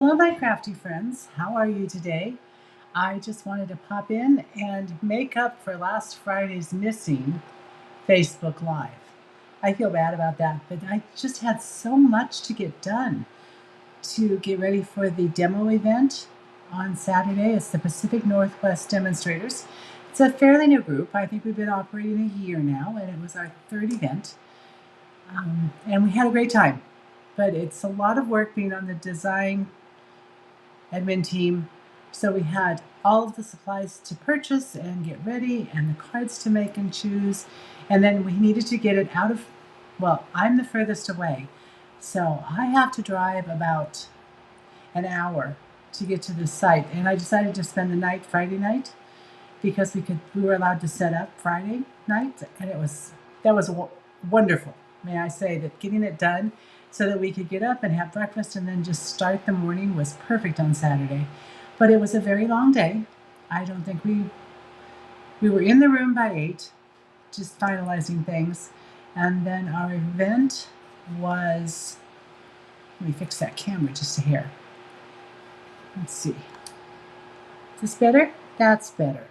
Well, my crafty friends, how are you today? I just wanted to pop in and make up for last Friday's missing Facebook Live. I feel bad about that, but I just had so much to get done to get ready for the demo event on Saturday. It's the Pacific Northwest Demonstrators. It's a fairly new group. I think we've been operating a year now, and it was our third event. And we had a great time, but it's a lot of work being on the design admin team. So we had all of the supplies to purchase and get ready and the cards to make and choose. And then we needed to get it out of, well, I'm the furthest away. So I have to drive about an hour to get to the site. And I decided to spend the night Friday night because we were allowed to set up Friday night. And that was wonderful. May I say that getting it done so that we could get up and have breakfast and then just start the morning was perfect on Saturday. But it was a very long day. I don't think we were in the room by 8, just finalizing things. And then our event was, let me fix that camera just a hair. Let's see. Is this better? That's better.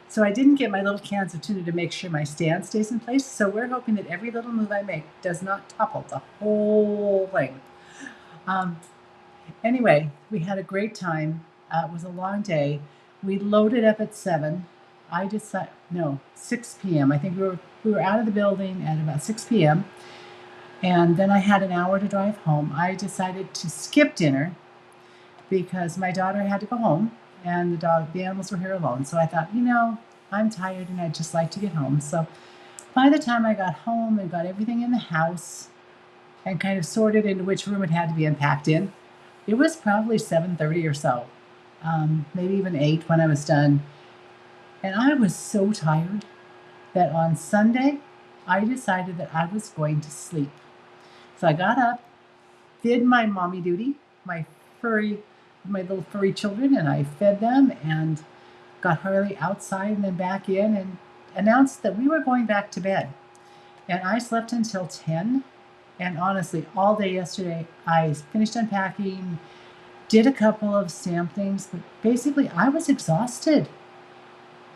So I didn't get my little cans of tuna to make sure my stand stays in place. So we're hoping that every little move I make does not topple the whole thing. Anyway, we had a great time. It was a long day. We loaded up at 7. 6 p.m. I think we were out of the building at about 6 p.m. And then I had an hour to drive home. I decided to skip dinner because my daughter had to go home and the animals were here alone. So I thought, I'm tired and I'd just like to get home. So by the time I got home and got everything in the house and kind of sorted into which room it had to be unpacked in, it was probably 7:30 or so, maybe even 8 when I was done. And I was so tired that on Sunday, I decided that I was going to sleep. So I got up, did my mommy duty, my little furry children, and I fed them and got Harley outside and then back in and announced that we were going back to bed. And I slept until 10. And honestly, all day yesterday, I finished unpacking, did a couple of stamp things, but basically I was exhausted.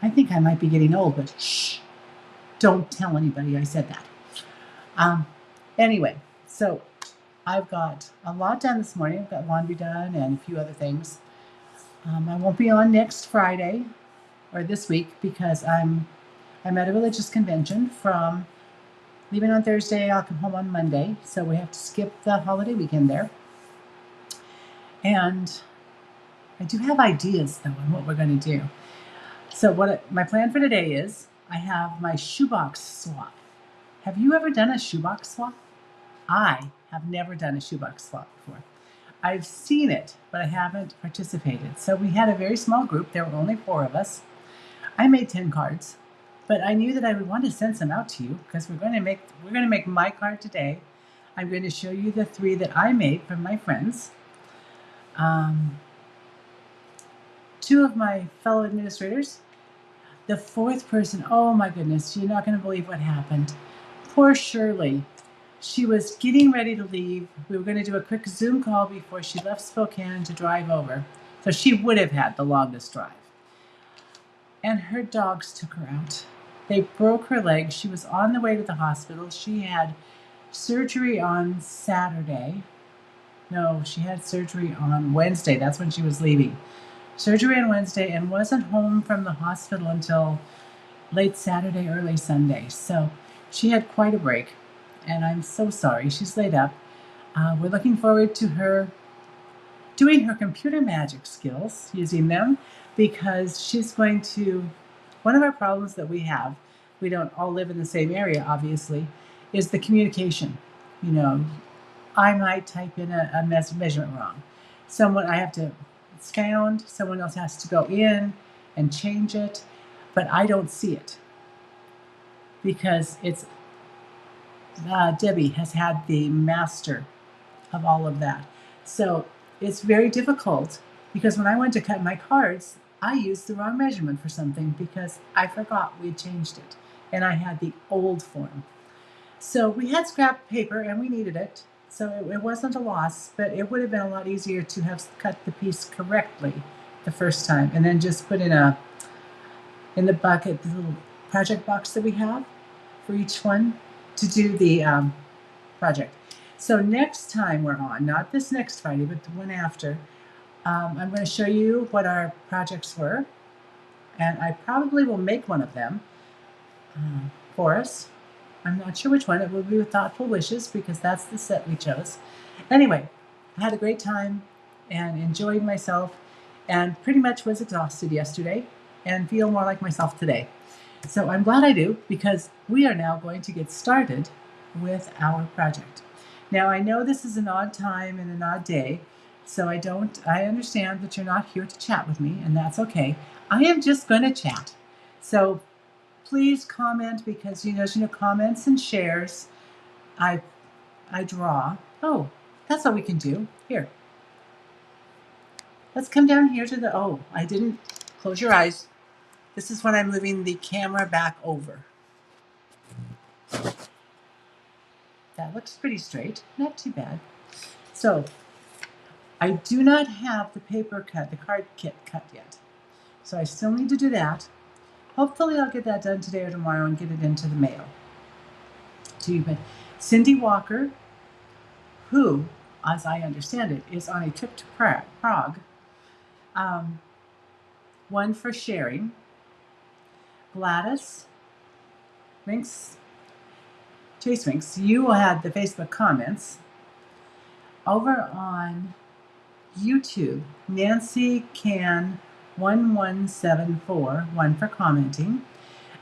I think I might be getting old, but shh, don't tell anybody I said that. Anyway, so I've got a lot done this morning. I've got laundry done and a few other things. I won't be on next Friday or this week because I'm at a religious convention from leaving on Thursday. I'll come home on Monday, so we have to skip the holiday weekend there. And I do have ideas though on what we're going to do. So my plan for today is I have my shoebox swap. Have you ever done a shoebox swap? I have never done a shoebox swap before. I've seen it, but I haven't participated. So we had a very small group. There were only 4 of us. I made 10 cards, but I knew that I would want to send some out to you because we're going to make my card today. I'm going to show you the 3 that I made from my friends. 2 of my fellow administrators. The 4th person, oh my goodness, you're not going to believe what happened. Poor Shirley. She was getting ready to leave. We were going to do a quick Zoom call before she left Spokane to drive over. So she would have had the longest drive. And her dogs took her out. They broke her leg. She was on the way to the hospital. She had surgery on Saturday. No, she had surgery on Wednesday. That's when she was leaving. Surgery on Wednesday and wasn't home from the hospital until late Saturday, early Sunday. So she had quite a break. And I'm so sorry. She's laid up. We're looking forward to her doing her computer magic skills, using them, because she's going to, one of our problems that we have, we don't all live in the same area, obviously, is the communication. I might type in a measurement wrong. I have to scound, someone else has to go in and change it, but I don't see it because Debbie has had the master of all of that. So it's very difficult because when I went to cut my cards, I used the wrong measurement for something because I forgot we had changed it and I had the old form. So we had scrap paper and we needed it. So it wasn't a loss, but it would have been a lot easier to have cut the piece correctly the first time and then just put in the bucket, the little project box that we have for each one to do the project. So next time we're on, not this next Friday, but the one after, I'm going to show you what our projects were, and I probably will make one of them for us. I'm not sure which one. It will be with Thoughtful Wishes because that's the set we chose. Anyway, I had a great time and enjoyed myself and pretty much was exhausted yesterday and feel more like myself today. So I'm glad I do because we are now going to get started with our project. Now I know this is an odd time and an odd day, so I understand that you're not here to chat with me, and that's okay. I am just going to chat. So please comment because you know comments and shares. I draw. Oh, that's what we can do. Here. Let's come down here to the, oh, I didn't close your eyes. This is when I'm moving the camera back over. That looks pretty straight, not too bad. So I do not have the paper cut, the card kit cut yet. So I still need to do that. Hopefully I'll get that done today or tomorrow and get it into the mail to you. But Cindy Walker, who, as I understand it, is on a trip to Prague, one for sharing. Gladys Chase Rinks, you had the Facebook comments. Over on YouTube, Nancy Can 1174, one for commenting.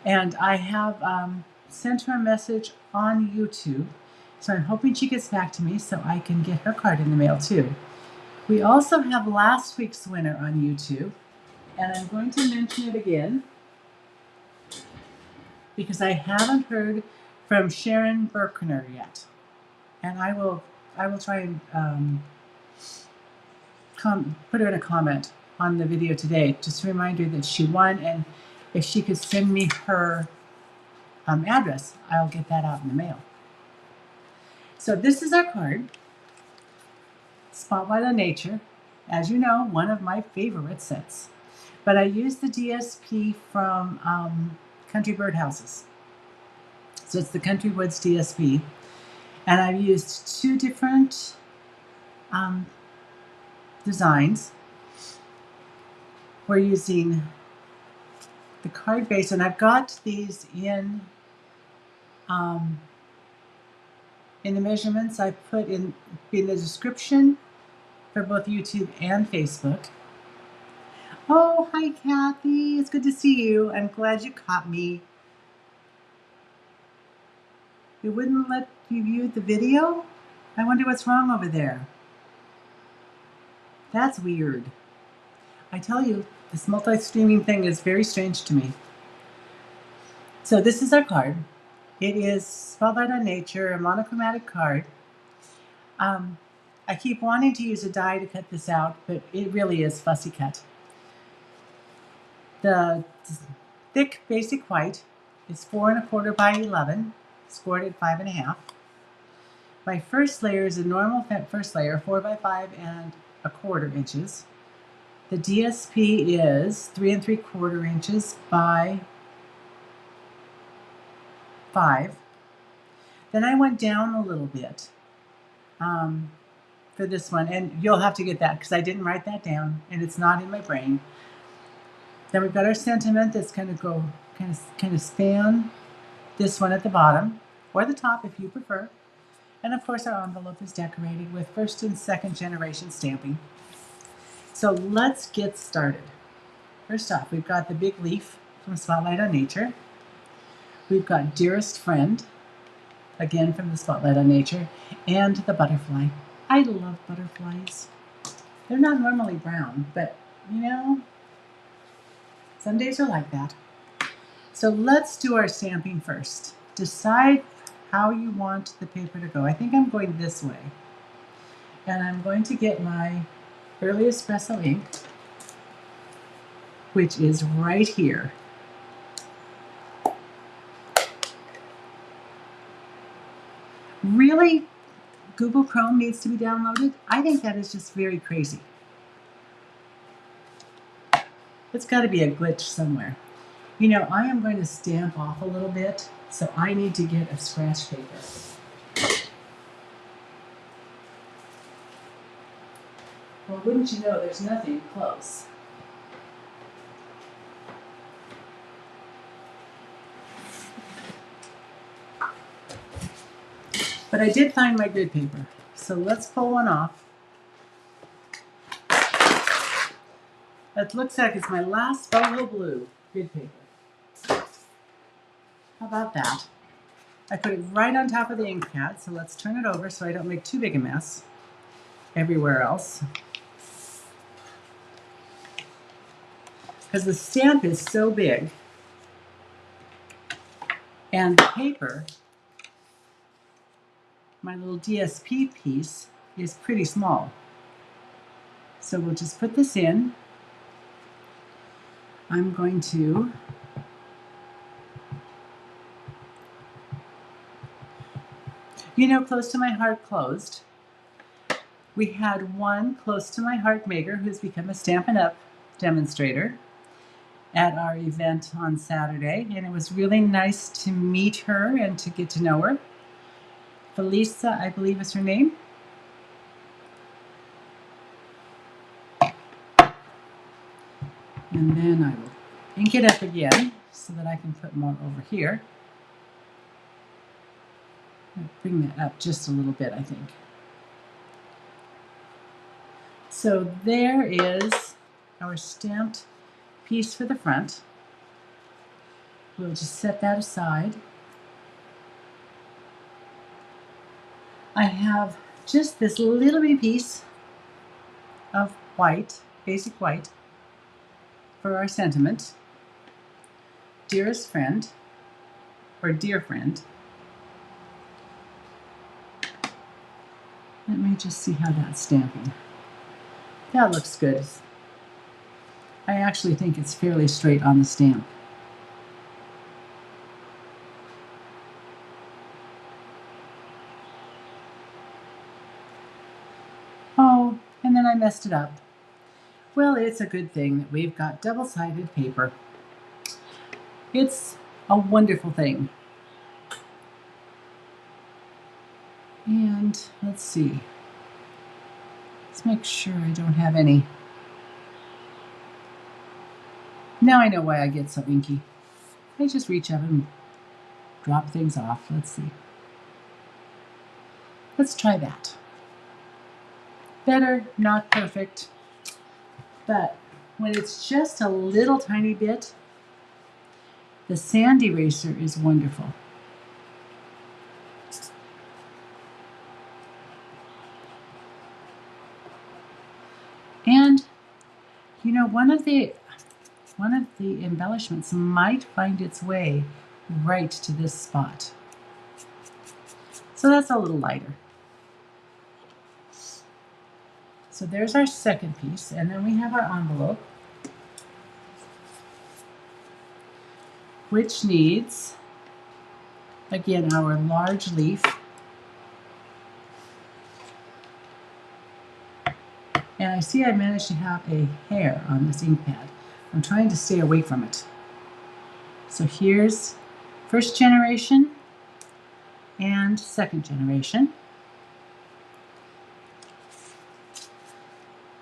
And I have sent her a message on YouTube, so I'm hoping she gets back to me so I can get her card in the mail too. We also have last week's winner on YouTube, and I'm going to mention it again because I haven't heard from Sharon Berkner yet. And I will try and put her in a comment on the video today, just to remind her that she won, and if she could send me her address, I'll get that out in the mail. So this is our card, Spotlight on Nature. As you know, one of my favorite sets. But I used the DSP from Country Birdhouses. So it's the Country Woods DSP. And I've used two different designs. We're using the Cardbase, and I've got these in the measurements I put in the description for both YouTube and Facebook. Oh, hi Kathy, it's good to see you. I'm glad you caught me. It wouldn't let you view the video? I wonder what's wrong over there. That's weird. I tell you, this multi-streaming thing is very strange to me. So this is our card. It is Spotlight on Nature, a monochromatic card. I keep wanting to use a die to cut this out, but it really is fussy cut. The thick basic white is 4 1/4 by 11, scored at 5 1/2. My first layer is a normal first layer, 4 by 5 1/4 inches. The DSP is 3 3/4 inches by 5. Then I went down a little bit for this one, and you'll have to get that because I didn't write that down and it's not in my brain. Then we've got our sentiment that's going to go kind of span this one at the bottom or the top if you prefer. And of course our envelope is decorated with first and second generation stamping. So let's get started. First off, we've got the big leaf from Spotlight on Nature. We've got Dearest Friend, again from the Spotlight on Nature, and the butterfly. I love butterflies. They're not normally brown, but you know, some days are like that. So let's do our stamping first. Decide how you want the paper to go. I think I'm going this way. And I'm going to get my early Espresso ink, which is right here. Really Google Chrome needs to be downloaded. I think that is just very crazy. It's got to be a glitch somewhere. You know, I am going to stamp off a little bit, so I need to get a scratch paper. Well, wouldn't you know, there's nothing close. But I did find my grid paper, so let's pull one off. It looks like it's my last Buffalo Blue grid paper. How about that? I put it right on top of the ink pad, so let's turn it over so I don't make too big a mess everywhere else. Because the stamp is so big, and the paper, my little DSP piece, is pretty small. So we'll just put this in. I'm going to Close to my heart closed. We had one close to my heart maker who's become a Stampin' Up! Demonstrator at our event on Saturday, and it was really nice to meet her and to get to know her. Felisa, I believe is her name. And then I will ink it up again so that I can put more over here. I'll bring that up just a little bit, I think. So there is our stamped piece for the front. We'll just set that aside. I have just this little bitty piece of white, basic white, for our sentiment. Dearest friend, or dear friend. Let me just see how that's stamping. That looks good. I actually think it's fairly straight on the stamp. Oh, and then I messed it up. Well, it's a good thing that we've got double-sided paper. It's a wonderful thing. And let's see. Let's make sure I don't have any. Now I know why I get so inky. I just reach up and drop things off. Let's see. Let's try that. Better, not perfect. But when it's just a little tiny bit, the sand eraser is wonderful. And you know, one of the embellishments might find its way right to this spot. So that's a little lighter. So there's our second piece, and then we have our envelope, which needs, again, our large leaf. And I see I managed to have a hair on this ink pad. I'm trying to stay away from it. So here's first generation and second generation.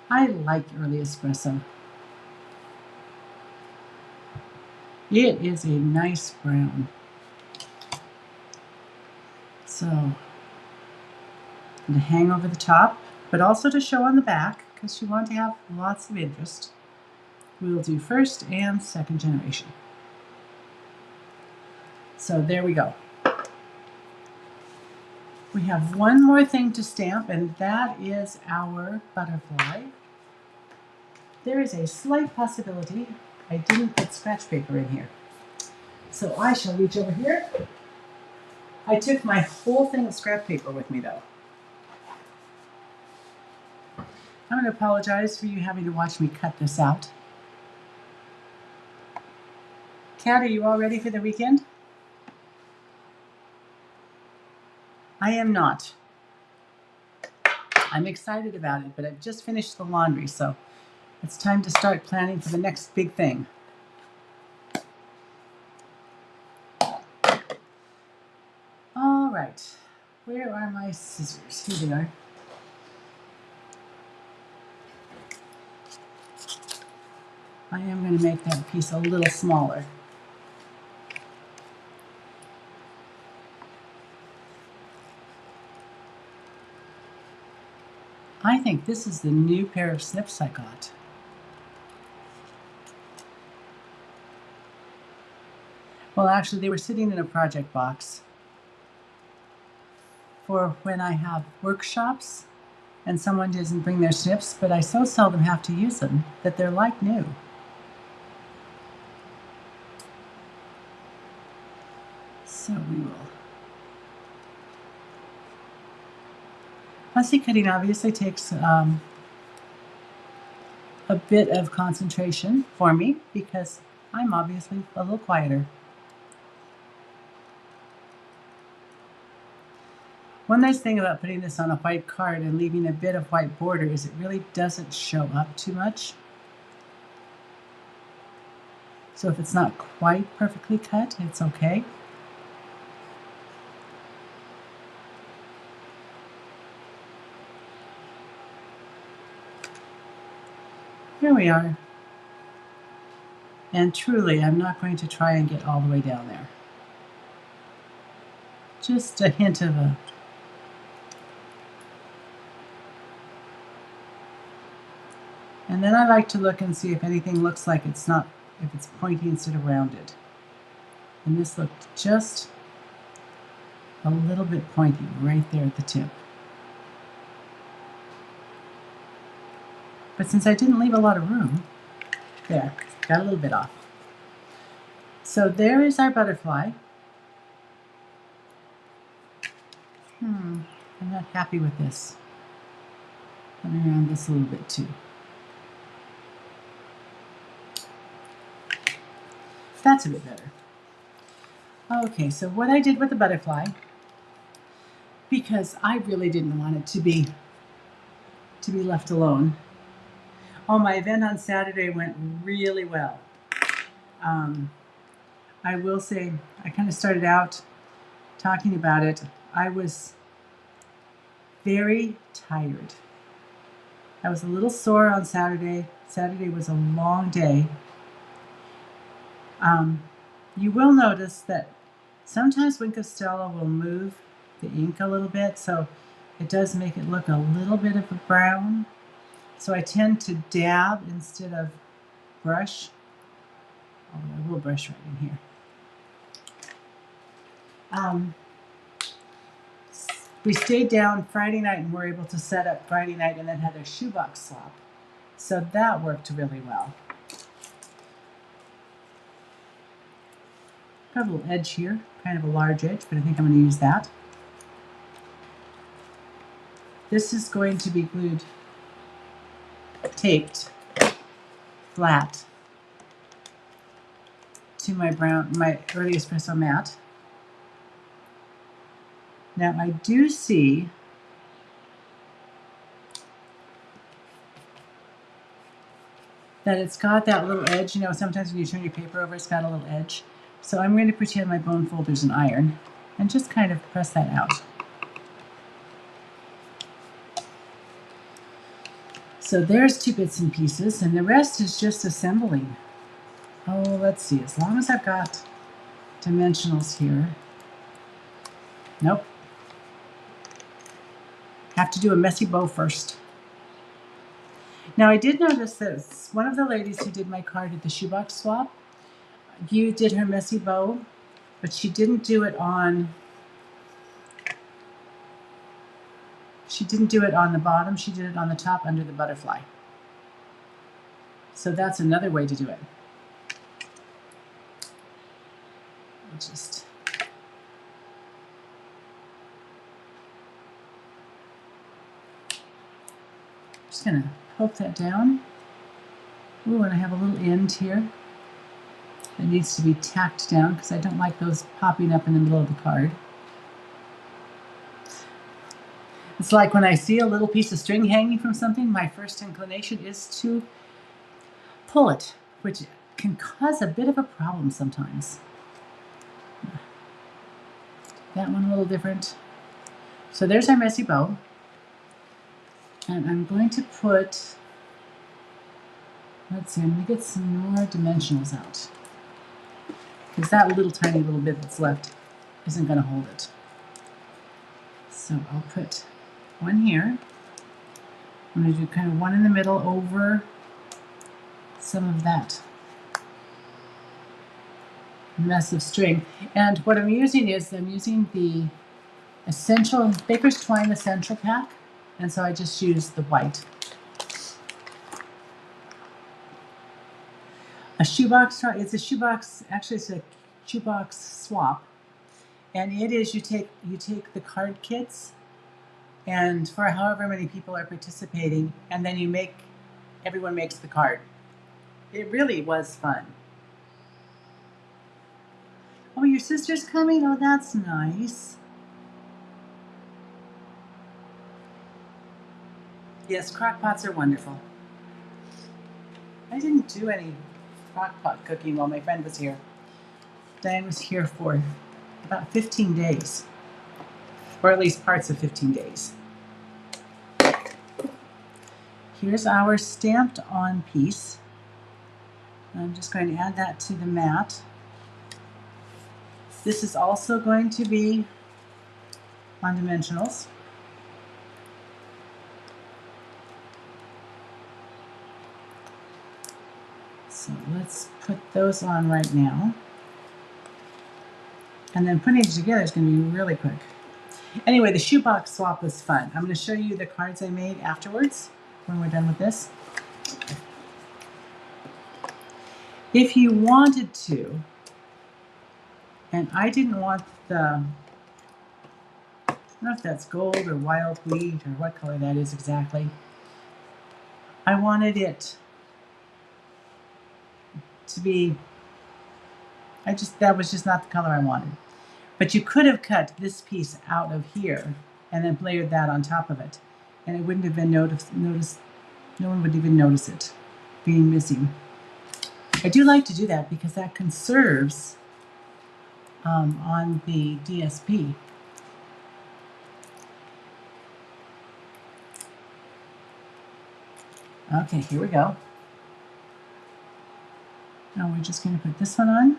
I like early espresso. It is a nice brown. So, to hang over the top, but also to show on the back, because you want to have lots of interest. We'll do first and second generation. So there we go. We have one more thing to stamp, and that is our butterfly. There is a slight possibility I didn't put scratch paper in here. So I shall reach over here. I took my whole thing of scrap paper with me though. I'm going to apologize for you having to watch me cut this out. Kat, are you all ready for the weekend? I am not. I'm excited about it, but I've just finished the laundry, so it's time to start planning for the next big thing. All right, where are my scissors? Here they are. I am going to make that piece a little smaller. I think this is the new pair of snips I got. Well, actually, they were sitting in a project box for when I have workshops and someone doesn't bring their snips, but I so seldom have to use them that they're like new. So we will. Fussy cutting obviously takes a bit of concentration for me because I'm obviously a little quieter. One nice thing about putting this on a white card and leaving a bit of white border is it really doesn't show up too much. So if it's not quite perfectly cut, it's okay. Here we are. And truly, I'm not going to try and get all the way down there. Just a hint of a... And then I like to look and see if anything looks like it's not, if it's pointy instead of rounded. And this looked just a little bit pointy right there at the tip. But since I didn't leave a lot of room, there, got a little bit off. So there is our butterfly. I'm not happy with this. Coming around this a little bit too. That's a bit better. Okay, so what I did with the butterfly, because I really didn't want it to be left alone. Oh, my event on Saturday went really well. I will say, I kind of started out talking about it. I was very tired. I was a little sore on Saturday. Saturday was a long day. You will notice that sometimes Wink of Stella will move the ink a little bit, so it does make it look a little bit of a brown. So I tend to dab instead of brush. Although I will brush right in here. We stayed down Friday night and were able to set up Friday night and then had a shoebox swap. So that worked really well. Got a little edge here, kind of a large edge, but I think I'm going to use that. This is going to be glued, taped flat to my early espresso mat. Now I do see that it's got that little edge. You know, sometimes when you turn your paper over, it's got a little edge. So I'm going to pretend my bone folder's an iron and just kind of press that out. So there's 2 bits and pieces, and the rest is just assembling. Oh, let's see, as long as I've got dimensionals here. Nope. Have to do a messy bow first. Now I did notice that one of the ladies who did my card at the shoebox swap, you did her messy bow, but she didn't do it on the bottom, she did it on the top under the butterfly. So that's another way to do it. Just gonna poke that down. Ooh, and I have a little end here that needs to be tacked down because I don't like those popping up in the middle of the card. It's like when I see a little piece of string hanging from something, my first inclination is to pull it, which can cause a bit of a problem sometimes. That one a little different. So there's our messy bow. And I'm going to put, let's see, I'm going to get some more dimensionals out. Because that little tiny little bit that's left isn't going to hold it. So I'll put one here. I'm going to do kind of one in the middle over some of that mess of string. And what I'm using is I'm using the Essential Baker's Twine Essential Pack, and so I just use the white. A shoebox, it's a shoebox, actually it's a shoebox swap, and it is you take the card kits, and for however many people are participating, and then everyone makes the card. It really was fun. Oh, your sister's coming? Oh, that's nice. Yes, crock pots are wonderful. I didn't do any crock pot cooking while my friend was here. Diane was here for about 15 days, or at least parts of 15 days. Here's our stamped on piece. I'm just going to add that to the mat. This is also going to be on dimensionals. So let's put those on right now. And then putting it together is going to be really quick. Anyway, the shoebox swap was fun. I'm going to show you the cards I made afterwards when we're done with this. If you wanted to, and I didn't want I don't know if that's gold or wild wheat or what color that is exactly. I wanted it to be, that was just not the color I wanted. But you could have cut this piece out of here and then layered that on top of it, and it wouldn't have been noticed. No one would even notice it being missing. I do like to do that because that conserves on the DSP. Okay, here we go. Now we're just going to put this one on.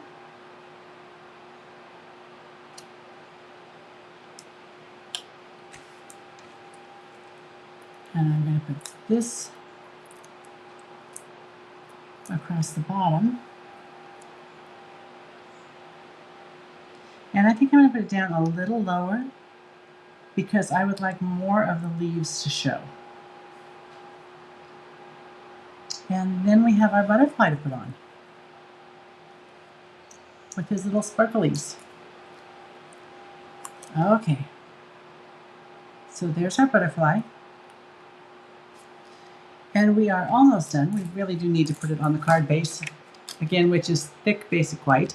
And I'm going to put this across the bottom. And I think I'm going to put it down a little lower because I would like more of the leaves to show. And then we have our butterfly to put on with his little sparklies. Okay, so there's our butterfly. And we are almost done. We really do need to put it on the card base, again, which is thick basic white.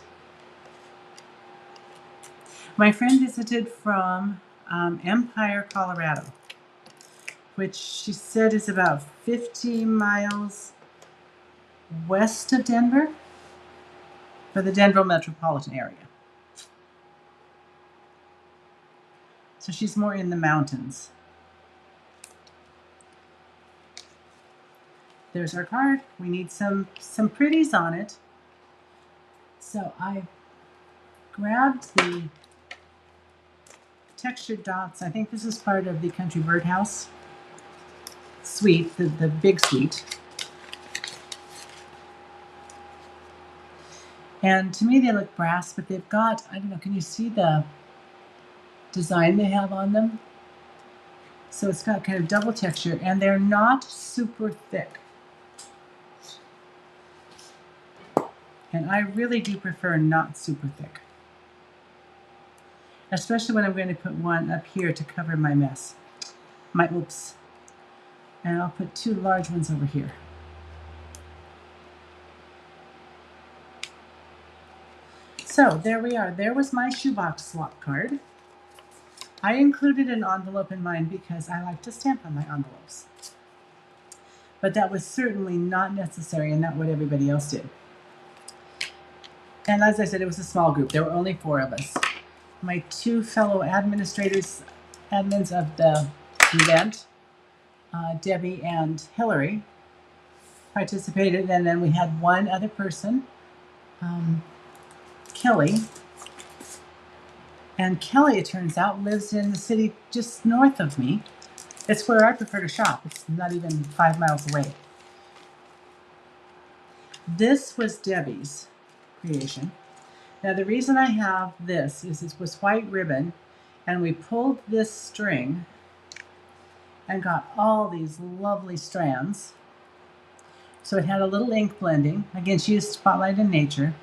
My friend visited from Empire, Colorado, which she said is about 50 miles west of Denver, for the Denver metropolitan area. So she's more in the mountains. There's our card. We need some pretties on it. So I grabbed the textured dots. I think this is part of the Country Birdhouse suite, the big suite. And to me they look brass, but they've got, I don't know, can you see the design they have on them? So it's got kind of double texture, and they're not super thick. And I really do prefer not super thick, especially when I'm going to put one up here to cover my mess, my oops. And I'll put two large ones over here. So there we are. There was my shoebox swap card. I included an envelope in mine because I like to stamp on my envelopes. But that was certainly not necessary and not what everybody else did. And as I said, it was a small group. There were only 4 of us. My 2 fellow admins of the event, Debbie and Hillary, participated, and then we had one other person, Kelly. And Kelly, it turns out, lives in the city just north of me. It's where I prefer to shop. It's not even 5 miles away. This was Debbie's creation. Now the reason I have this is it was white ribbon, and we pulled this string and got all these lovely strands. So it had a little ink blending. Again, she used Spotlight in Nature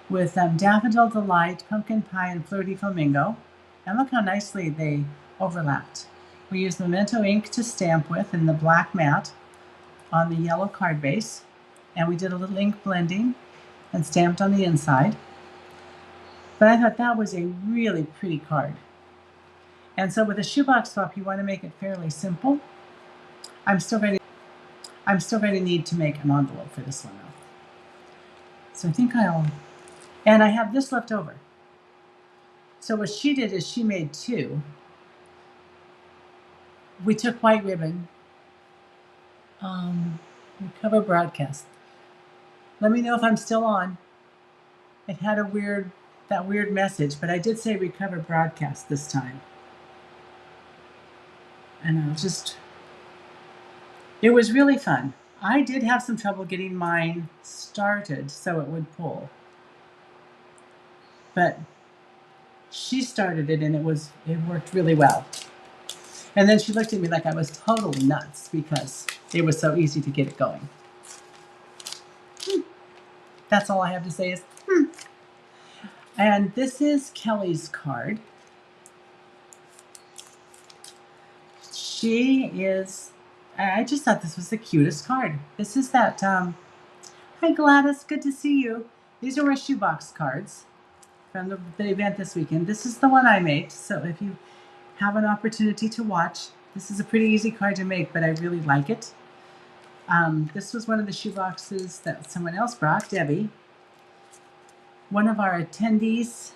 with Daffodil Delight, Pumpkin Pie, and Flirty Flamingo. And look how nicely they overlapped. We used Memento ink to stamp with in the black mat on the yellow card base. And we did a little ink blending and stamped on the inside. But I thought that was a really pretty card. And so with a shoebox swap, you want to make it fairly simple. I'm still going to need to make an envelope for this one though. So I think and I have this left over. So what she did is she made 2. We took white ribbon, recover broadcast. Let me know if I'm still on. It had that weird message, but I did say recover broadcast this time. And it was really fun. I did have some trouble getting mine started so it would pull. But she started it and it worked really well. And then she looked at me like I was totally nuts because it was so easy to get it going. That's all I have to say is And this is Kelly's card. I just thought this was the cutest card. This is that, hi Gladys, good to see you. These are my shoebox cards from the event this weekend. This is the one I made, so if you have an opportunity to watch, this is a pretty easy card to make, but I really like it. This was one of the shoeboxes that someone else brought, Debbie. One of our attendees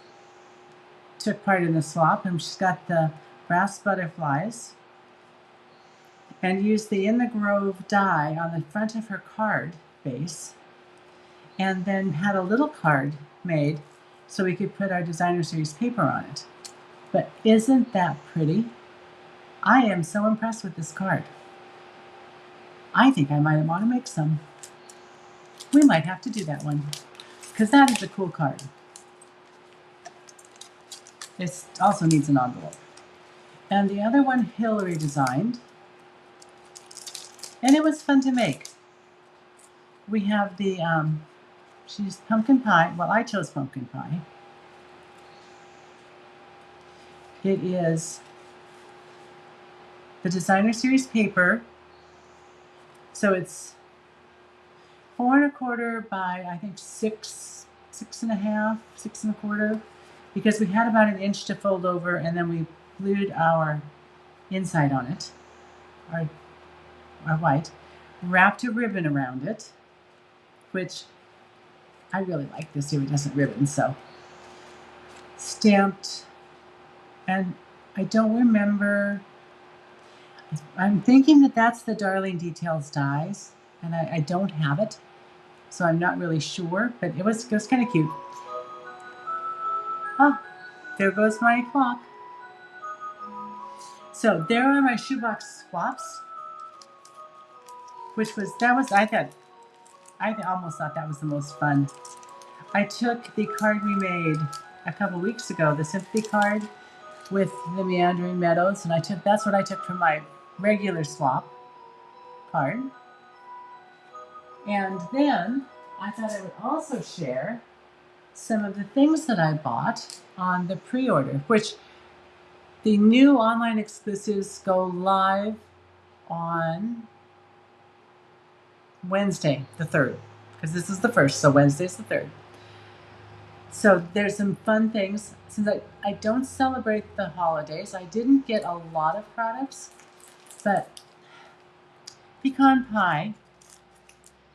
took part in the swap, and she's got the brass butterflies and used the In the Grove die on the front of her card base, and then had a little card made so we could put our designer series paper on it. But isn't that pretty? I am so impressed with this card. I think I might want to make some. We might have to do that one because that is a cool card. It also needs an envelope. And the other one Hillary designed, and it was fun to make. We have the, she's pumpkin pie. Well, I chose pumpkin pie. It is the designer series paper. So it's 4 1/4 by I think 6 1/2, 6 1/4, because we had about 1 inch to fold over, and then we glued our inside on it, our white, wrapped a ribbon around it, which I really like this iridescent ribbon, so stamped, and I don't remember. I'm thinking that that's the Darling Details dies, and I don't have it, so I'm not really sure, but it was kind of cute. Oh, there goes my clock. So there are my shoebox swaps, I almost thought that was the most fun. I took the card we made a couple weeks ago, the sympathy card with the meandering meadows, and that's what I took from my regular swap card. And then I thought I would also share some of the things that I bought on the pre-order, which the new online exclusives go live on Wednesday, the 3rd, because this is the 1st, so Wednesday's the 3rd. So there's some fun things. Since I don't celebrate the holidays, I didn't get a lot of products, but pecan pie,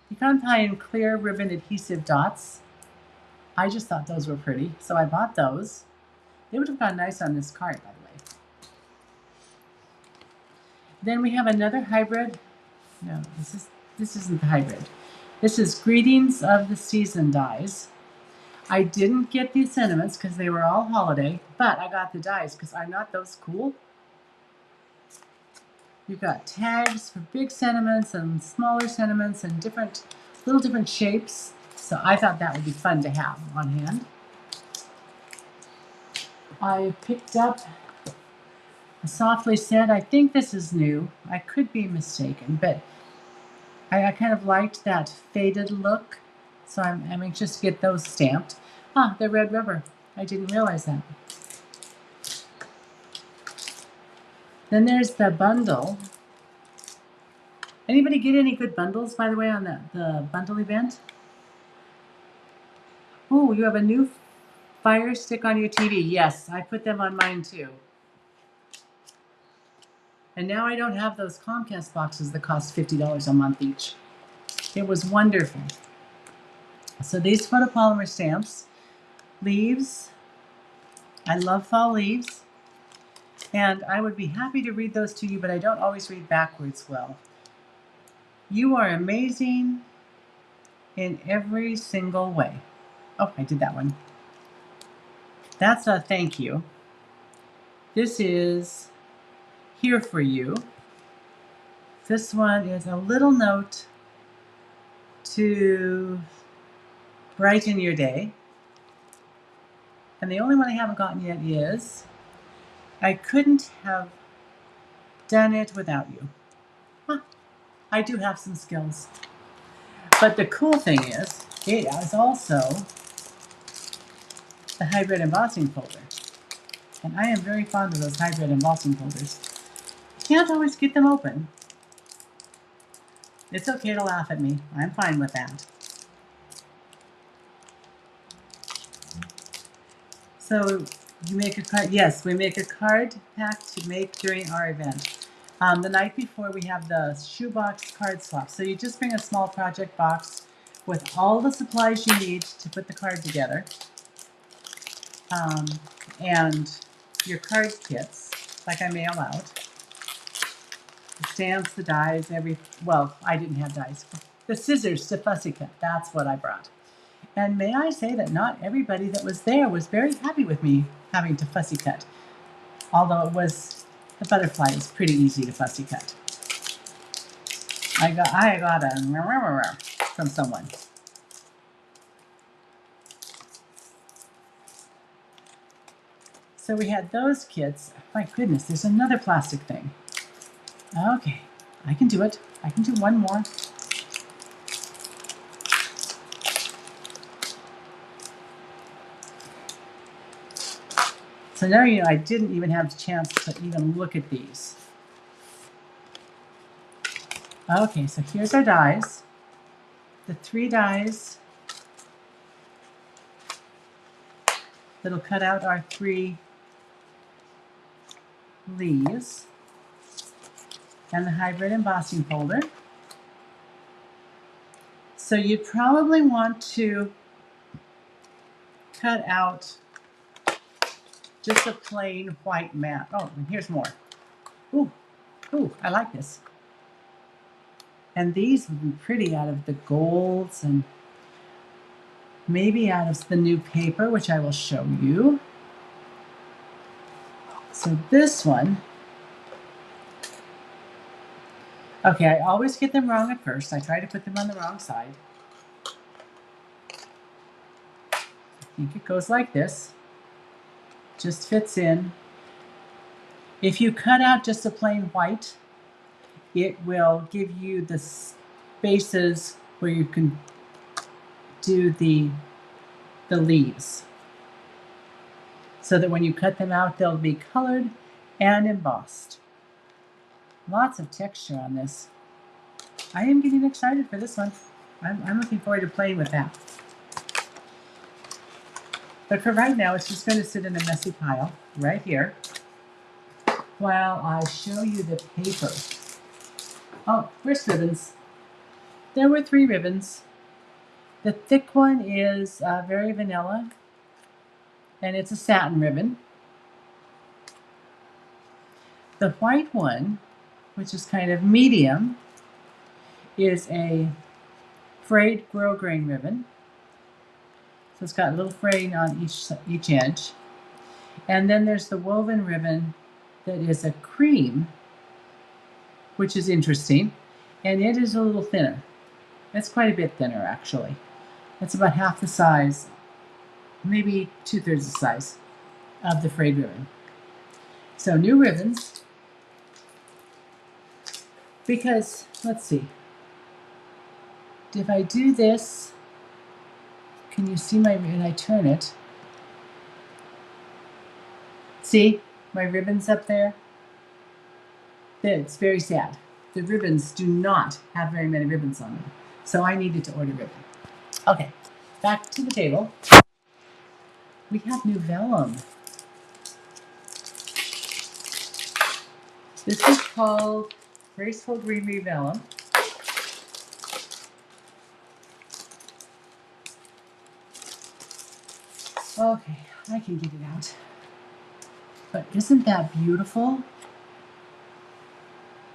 pecan pie in clear ribbon adhesive dots. I just thought those were pretty, so I bought those. They would have gone nice on this card, by the way. Then we have another hybrid. No, this isn't the hybrid. This is Greetings of the Season dies. I didn't get these sentiments because they were all holiday, but I got the dies because are not those cool? You've got tags for big sentiments and smaller sentiments and little different shapes. So I thought that would be fun to have on hand. I picked up a Softly Said. I think this is new. I could be mistaken, but I kind of liked that faded look. So I'm anxious to get those stamped. Ah, they're red rubber. I didn't realize that. Then there's the bundle. Anybody get any good bundles, by the way, on the bundle event? Oh, you have a new Fire Stick on your TV. Yes, I put them on mine too. And now I don't have those Comcast boxes that cost $50 a month each. It was wonderful. So these photopolymer stamps, leaves. I love fall leaves. And I would be happy to read those to you, but I don't always read backwards well. You are amazing in every single way. Oh, I did that one. That's a thank you. This is Here for You. This one is a little note to brighten your day. And the only one I haven't gotten yet is I couldn't have done it without you. Huh. I do have some skills. But the cool thing is, it is also the hybrid embossing folder. And I am very fond of those hybrid embossing folders. Can't always get them open. It's okay to laugh at me. I'm fine with that. So you make a card. Yes, we make a card pack to make during our event. The night before we have the shoebox card swap. So you just bring a small project box with all the supplies you need to put the card together. And your card kits, like I mail out. The stamps, the dies, well, I didn't have dies. The scissors to fussy cut, that's what I brought. And may I say that not everybody that was there was very happy with me having to fussy cut. Although the butterfly is pretty easy to fussy cut. I got a from someone. So we had those kits. My goodness, there's another plastic thing. Okay, I can do it. I can do one more. So now you know I didn't even have the chance to even look at these. Okay, so here's our dies. The 3 dies that'll cut out our 3 leaves. And the hybrid embossing folder. So you'd probably want to cut out just a plain white mat. Oh, and here's more. Ooh, I like this. And these would be pretty out of the golds and maybe out of the new paper, which I will show you. So this one, okay, I always get them wrong at first. I try to put them on the wrong side. I think it goes like this. Just fits in. If you cut out just a plain white, it will give you the spaces where you can do the leaves. So that when you cut them out, they'll be colored and embossed. Lots of texture on this. I am getting excited for this one. I'm looking forward to playing with that. But for right now, it's just going to sit in a messy pile right here while I show you the paper. Oh, first ribbons. There were 3 ribbons. The thick one is very vanilla, and it's a satin ribbon. The white one, which is kind of medium, is a frayed grosgrain ribbon. So it's got a little fraying on each edge. And then there's the woven ribbon that is a cream, which is interesting, and it is a little thinner. It's quite a bit thinner, actually. It's about half the size, maybe 2/3 the size of the frayed ribbon. So new ribbons, because, let's see, if I do this, can you see and I turn it, see my ribbons up there? It's very sad. The ribbons do not have very many ribbons on them, so I needed to order ribbon. Okay, back to the table. We have new vellum. This is called Graceful Greenery Vellum. Okay, I can get it out. But isn't that beautiful?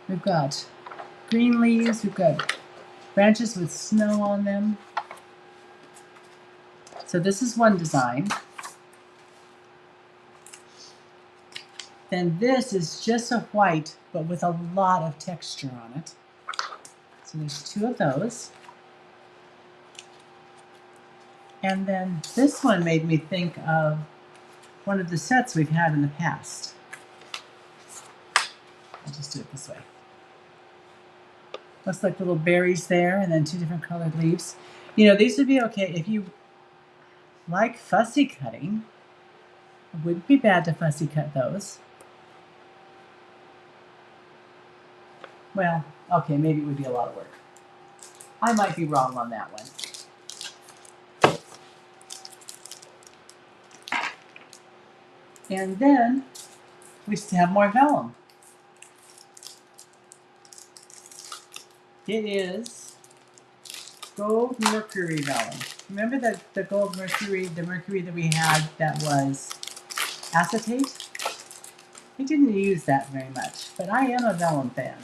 We've got green leaves, we've got branches with snow on them. So this is one design. Then this is just a white, but with a lot of texture on it. So there's 2 of those. And then this one made me think of one of the sets we've had in the past. I'll just do it this way. Looks like little berries there, and then 2 different colored leaves. You know, these would be okay if you like fussy cutting. It wouldn't be bad to fussy cut those. Well, okay, maybe it would be a lot of work. I might be wrong on that one. And then we still have more vellum. It is gold mercury vellum. Remember the gold mercury, the mercury that we had that was acetate? I didn't use that very much, but I am a vellum fan.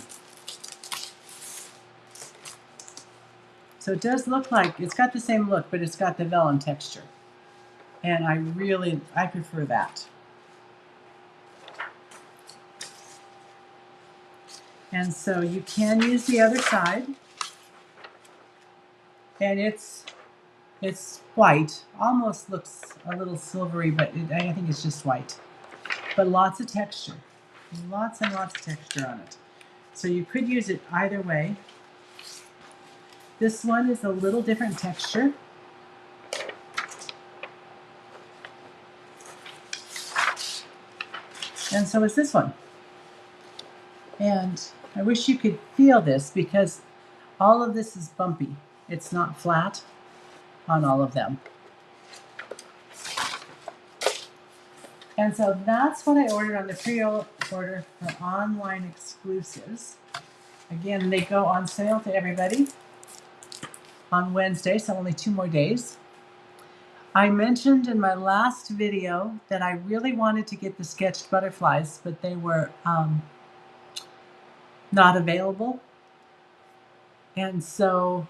So it does look like, it's got the same look, but it's got the vellum texture. And I prefer that. And so you can use the other side. And it's white, almost looks a little silvery, but I think it's just white. But lots of texture, lots and lots of texture on it. So you could use it either way. This one is a little different texture. And so is this one. And I wish you could feel this because all of this is bumpy. It's not flat on all of them. And so that's what I ordered on the pre-order for online exclusives. Again, they go on sale to everybody on Wednesday, so only 2 more days. I mentioned in my last video that I really wanted to get the sketched butterflies, but they were not available. And so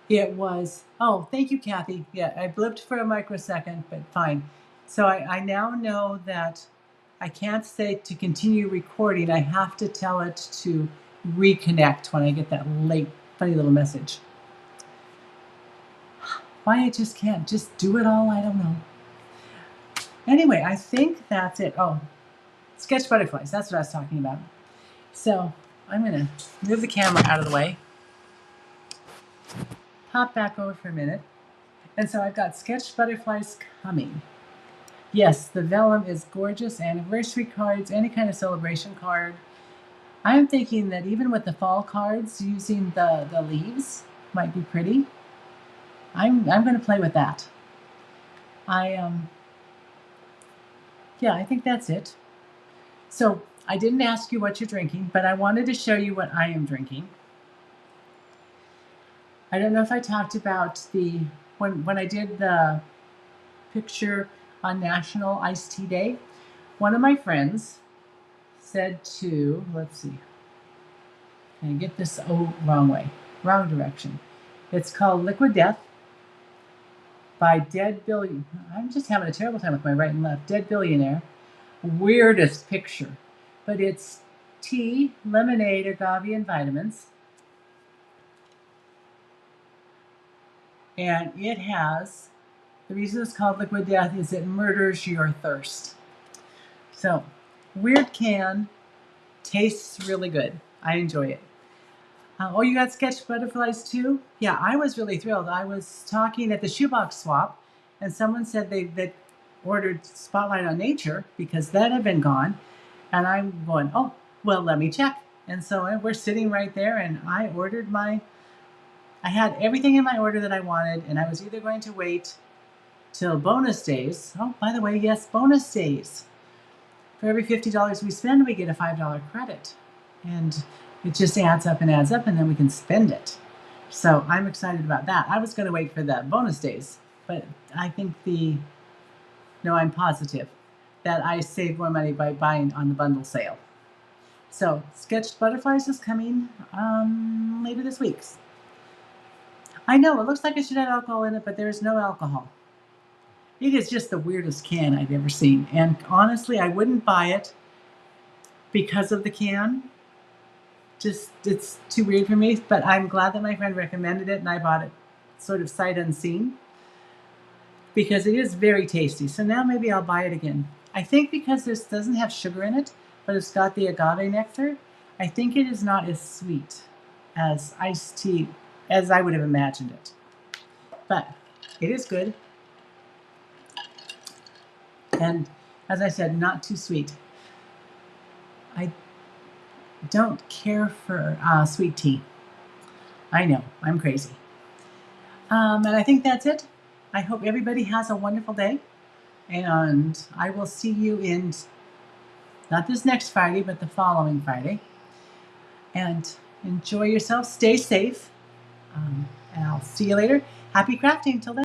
it was, oh, thank you, Kathy. Yeah, I blipped for a microsecond, but fine. So I now know that I can't say to continue recording. I have to tell it to reconnect when I get that late, funny little message. Why I just can't just do it all, I don't know. Anyway, I think that's it. Oh, sketch butterflies, that's what I was talking about. So I'm gonna move the camera out of the way, pop back over for a minute. And so I've got sketched butterflies coming. Yes, the vellum is gorgeous. Anniversary cards, any kind of celebration card. I'm thinking that even with the fall cards, using the leaves might be pretty. I'm going to play with that. I yeah, I think that's it. So I didn't ask you what you're drinking, but I wanted to show you what I am drinking. I don't know if I talked about when I did the picture on National Iced Tea Day. One of my friends said to, let's see, can I get this wrong direction. It's called Liquid Death by Dead Billion. I'm just having a terrible time with my right and left. Dead Billionaire. Weirdest picture, but it's tea, lemonade, agave, and vitamins. And it has, the reason it's called Liquid Death is it murders your thirst. So, weird can, tastes really good. I enjoy it. Oh, you got sketch butterflies too? Yeah, I was really thrilled. I was talking at the shoebox swap, and someone said they ordered Spotlight on Nature because that had been gone. And I'm going, oh, well, let me check. And so we're sitting right there, and I had everything in my order that I wanted, and I was either going to wait till bonus days. Oh, by the way, yes, bonus days. For every $50 we spend, we get a $5 credit. And it just adds up, and then we can spend it. So I'm excited about that. I was going to wait for the bonus days, but I think I'm positive that I saved more money by buying on the bundle sale. So Sketched Butterflies is coming later this week. I know, it looks like it should have alcohol in it, but there is no alcohol. It is just the weirdest can I've ever seen. And honestly, I wouldn't buy it because of the can. Just, it's too weird for me, but I'm glad that my friend recommended it and I bought it sort of sight unseen because it is very tasty. So now maybe I'll buy it again. I think because this doesn't have sugar in it, but it's got the agave nectar, I think it is not as sweet as iced tea as I would have imagined it. But it is good. And as I said, not too sweet. I don't care for sweet tea. I know, I'm crazy. And I think that's it. I hope everybody has a wonderful day. And I will see you in, not this next Friday, but the following Friday. And enjoy yourself. Stay safe. And I'll see you later. Happy crafting till then.